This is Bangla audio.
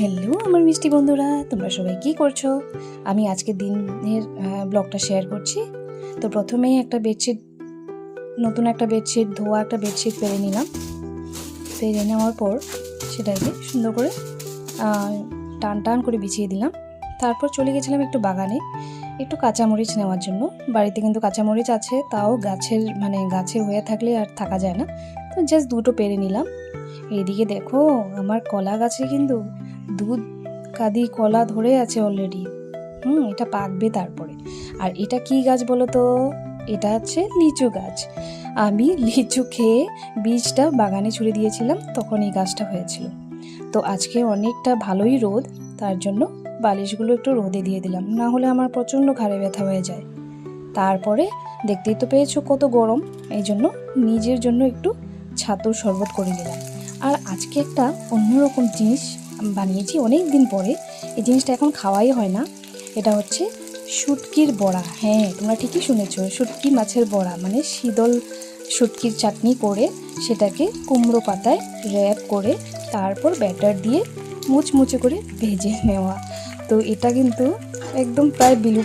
হ্যালো আমার মিষ্টি বন্ধুরা, তোমরা সবাই কি করছো? আমি আজকে দিনের ব্লগটা শেয়ার করছি। তো প্রথমেই নতুন একটা বেডশিট ধোয়া একটা বেডশিট পেরে নিলাম। পেরে নেওয়ার পর সেটাকে সুন্দর করে টান টান করে বিছিয়ে দিলাম। তারপর চলে গেছিলাম একটু বাগানে একটু কাঁচামরিচ নেওয়ার জন্য। বাড়িতে কিন্তু কাঁচামরিচ আছে, তাও গাছে হয়ে থাকলে আর থাকা যায় না। তো জাস্ট দুটো পেরে নিলাম। এইদিকে দেখো আমার কলা গাছে কিন্তু দুধ কাঁদি কলা ধরে আছে অলরেডি। এটা পাকবে তারপরে। আর এটা কি গাছ বলো তো? এটা হচ্ছে লিচু গাছ। আমি লিচু খেয়ে বীজটা বাগানে ছুড়ে দিয়েছিলাম, তখন এই গাছটা হয়েছিল। তো আজকে অনেকটা ভালোই রোদ, তার জন্য বালিশগুলো একটু রোদে দিয়ে দিলাম, না হলে আমার প্রচণ্ড ঘাড়ে ব্যথা হয়ে যায়। তারপরে দেখতেই তো পেয়েছো কত গরম, এই জন্য নিজের জন্য একটু ছাতুর শরবত করে নিলাম। আর আজকে একটা অন্যরকম জিনিস বানিয়েছি অনেক দিন পরে। এই জিনিসটা এখন খাওয়াই হয় না। এটা হচ্ছে শুটকির বড়া। হ্যাঁ, তোমরা ঠিকই শুনেছো, শুটকি মাছের বড়া, মানে শীতল শুটকির চাটনি করে সেটাকে কুমড়ো পাতায় র্যাপ করে তারপর ব্যাটার দিয়ে মুচমুচে করে ভেজে নেওয়া। তো এটা কিন্তু একদম প্রায় বিলুপ্ত